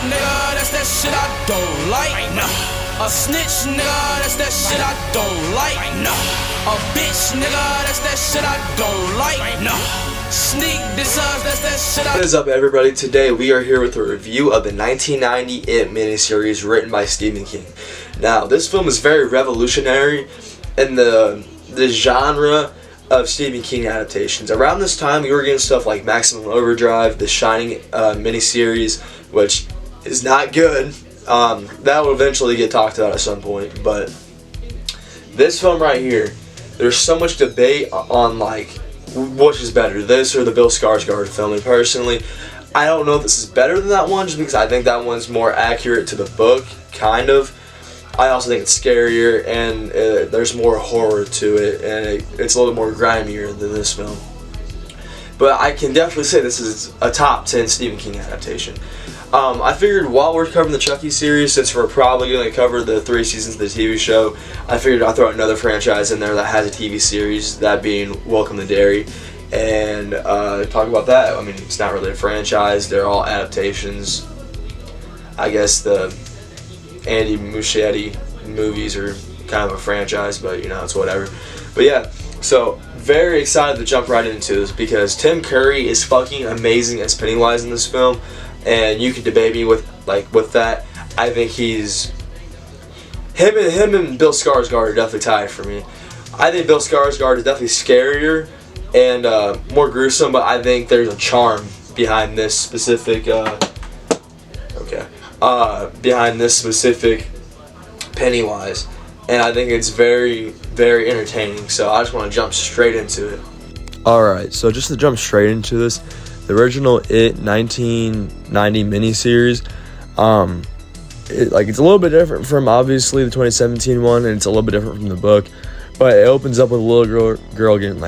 nigga, that's that shit I don't like. Nah. A snitch, nigga, that's that shit I don't like. Nah. A bitch, nigga, that's that shit I don't like. Nah. Sneak deserves, that's that shit I... What is up, everybody? Today we are here with a review of the 1990 It miniseries written by Stephen King. Now, this film is very revolutionary in the genre of Stephen King adaptations. Around this time, we were getting stuff like Maximum Overdrive, the Shining miniseries, which is not good. That will eventually get talked about at some point, but this film right here, there's so much debate on like which is better, this or the Bill Skarsgård film. And personally, I don't know if this is better than that one, just because I think that one's more accurate to the book, kind of. I also think it's scarier, and there's more horror to it, and it's a little more grimier than this film. But I can definitely say this is a top 10 Stephen King adaptation. I figured while we're covering the Chucky series, since we're probably going to cover the 3 seasons of the TV show, I figured I'd throw another franchise in there that has a TV series, that being Welcome to Derry, and talk about that. I mean, it's not really a franchise, they're all adaptations. I guess the Andy Muschietti movies are kind of a franchise, but you know, it's whatever. But yeah, so very excited to jump right into this because Tim Curry is fucking amazing as Pennywise in this film. And you can debate me with that. I think he's him and Bill Skarsgård are definitely tied for me. I think Bill Skarsgård is definitely scarier and more gruesome, but I think there's a charm behind this specific Pennywise, and I think it's very, very entertaining. So I just want to jump straight into it. Alright, so just to jump straight into this, the original It 1990 miniseries, it's a little bit different from obviously the 2017 one, and it's a little bit different from the book, but it opens up with a little girl getting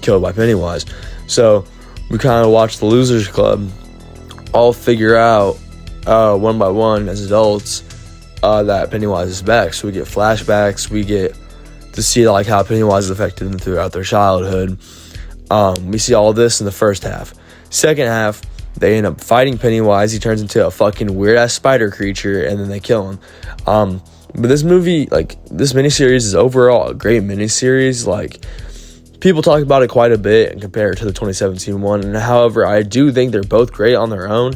killed by Pennywise. So we kind of watch the Losers Club all figure out one by one as adults that Pennywise is back. So we get flashbacks, we get to see how Pennywise affected them throughout their childhood. We see all this in the first half. Second half, they end up fighting Pennywise. He turns into a fucking weird-ass spider creature, and then they kill him. But this movie, this miniseries is overall a great miniseries. People talk about it quite a bit and compare it to the 2017 one. And however, I do think they're both great on their own.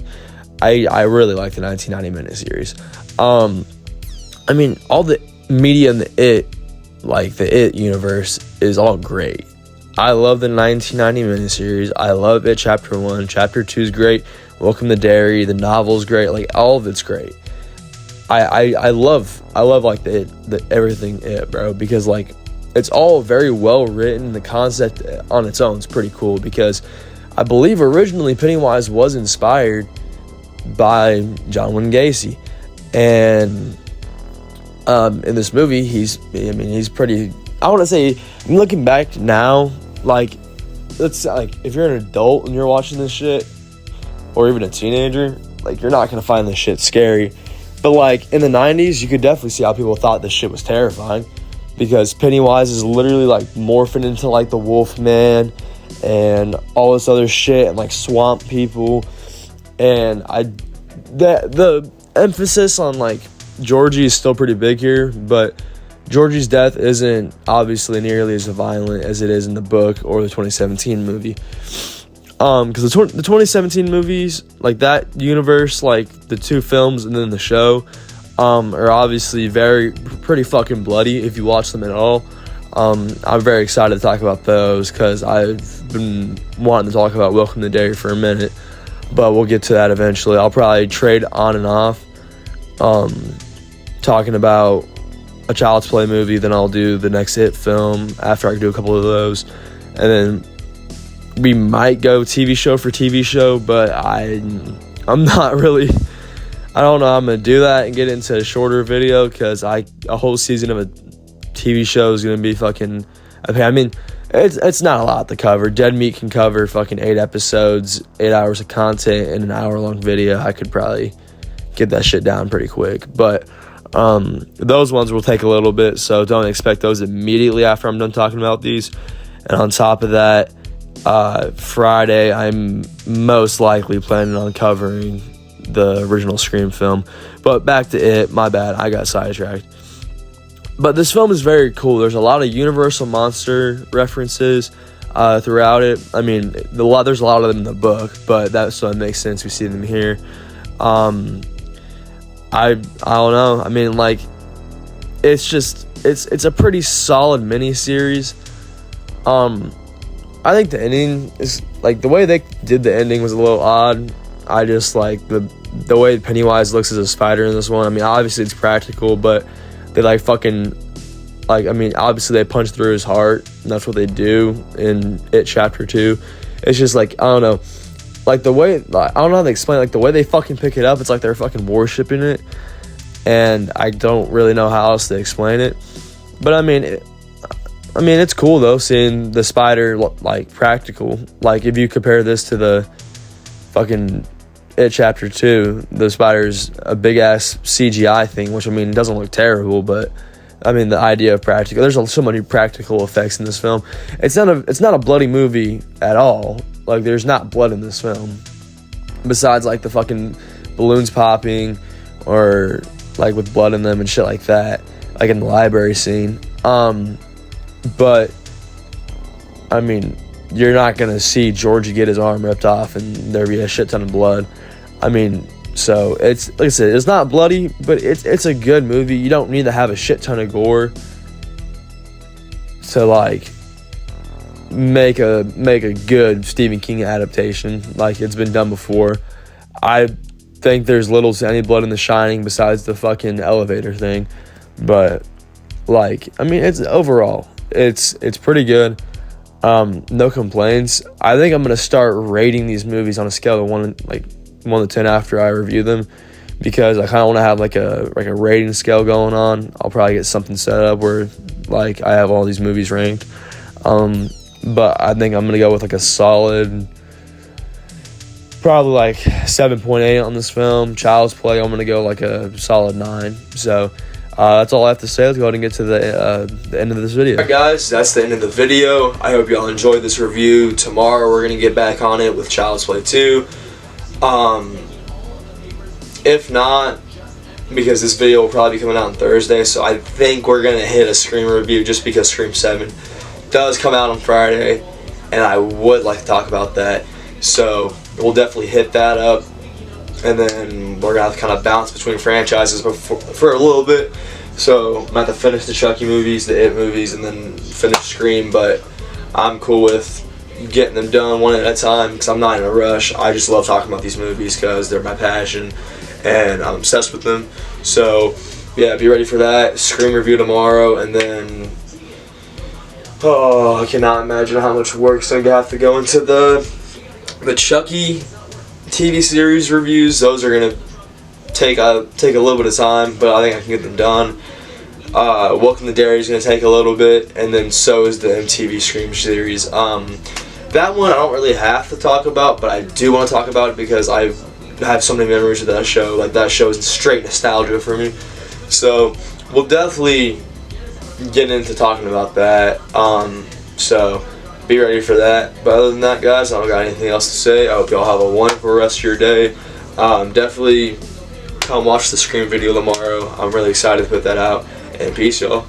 I really like the 1990 miniseries. I mean, all the media in the It universe is all great. I love the 1990 miniseries. I love It Chapter 1. Chapter 2 is great. Welcome to Derry. The novel's great. All of it's great. I love the everything It, bro, because it's all very well written. The concept on its own is pretty cool because I believe originally Pennywise was inspired by John Wayne Gacy, and in this movie he's pretty, I want to say, looking back now, if you're an adult and you're watching this shit, or even a teenager, you're not gonna find this shit scary. But in the 90s, you could definitely see how people thought this shit was terrifying, because Pennywise is literally morphing into the Wolf Man and all this other shit, and swamp people. And the emphasis on Georgie is still pretty big here, but Georgie's death isn't obviously nearly as violent as it is in the book or the 2017 movie. Because the 2017 movies, that universe, the 2 films and then the show, are obviously pretty fucking bloody if you watch them at all. I'm very excited to talk about those because I've been wanting to talk about Welcome to Derry for a minute, but we'll get to that eventually. I'll probably trade on and off, talking about a Child's Play movie, then I'll do the next It film after I do a couple of those, and then we might go TV show for TV show, but I'm not really, I don't know how I'm going to do that and get into a shorter video, because a whole season of a TV show is going to be fucking, I mean, it's not a lot to cover. Dead Meat can cover fucking 8 episodes, 8 hours of content in an hour-long video. I could probably get that shit down pretty quick, but those ones will take a little bit, so don't expect those immediately after I'm done talking about these. And on top of that, Friday I'm most likely planning on covering the original Scream film. But back to it. My bad. I got sidetracked. But this film is very cool. There's a lot of Universal monster references throughout it. I mean, there's a lot of them in the book, but so it makes sense we see them here. I don't know. I mean, like, it's a pretty solid miniseries. I think the ending is, like, the way they did the ending was a little odd. I just like the way Pennywise looks as a spider in this one. I mean, obviously it's practical, but they obviously they punch through his heart, and that's what they do in It Chapter 2. It's just like, I don't know, like the way, I don't know how to explain it. Like the way they fucking pick it up, it's like they're fucking worshipping it, and I don't really know how else to explain it. But I mean, it's cool though, seeing the spider like practical. Like if you compare this to the fucking It Chapter 2, the spider's a big ass CGI thing, which I mean doesn't look terrible, but I mean the idea of practical. There's so many practical effects in this film. It's not a bloody movie at all. Like there's not blood in this film, besides like the fucking balloons popping or like with blood in them and shit like that, like in the library scene. But I mean, you're not gonna see Georgie get his arm ripped off and there be a shit ton of blood. I mean, so it's like I said, it's not bloody, but it's a good movie. You don't need to have a shit ton of gore to like make a good Stephen King adaptation like it's been done before. I think there's little to any blood in The Shining besides the fucking elevator thing, but like I mean, it's overall it's pretty good. No complaints. I think I'm gonna start rating these movies on a scale of 1 to 10 after I review them, because I kind of want to have like a rating scale going on. I'll probably get something set up where like I have all these movies ranked. But I think I'm gonna go with like a solid, probably like 7.8 on this film. Child's Play, I'm gonna go like a solid 9. So that's all I have to say. Let's go ahead and get to the end of this video. Alright guys, that's the end of the video. I hope y'all enjoyed this review. Tomorrow we're gonna get back on it with Child's Play 2. If not, because this video will probably be coming out on Thursday, so I think we're gonna hit a Scream review just because Scream 7 does come out on Friday, and I would like to talk about that. So we'll definitely hit that up, and then we're gonna have to kind of bounce between franchises for a little bit. So I'm gonna have to finish the Chucky movies, the It movies, and then finish Scream. But I'm cool with getting them done one at a time because I'm not in a rush. I just love talking about these movies because they're my passion and I'm obsessed with them. So yeah, be ready for that Scream review tomorrow, and then I cannot imagine how much work's gonna have to go into the Chucky TV series reviews. Those are gonna take a little bit of time, but I think I can get them done. Welcome to Derry is gonna take a little bit, and then so is the MTV Scream series. That one I don't really have to talk about, but I do want to talk about it because I have so many memories of that show. Like that show is straight nostalgia for me. So we'll definitely get into talking about that. So be ready for that. But other than that, guys, I don't got anything else to say. I hope y'all have a wonderful rest of your day. Definitely come watch the Scream video tomorrow. I'm really excited to put that out. And peace, y'all.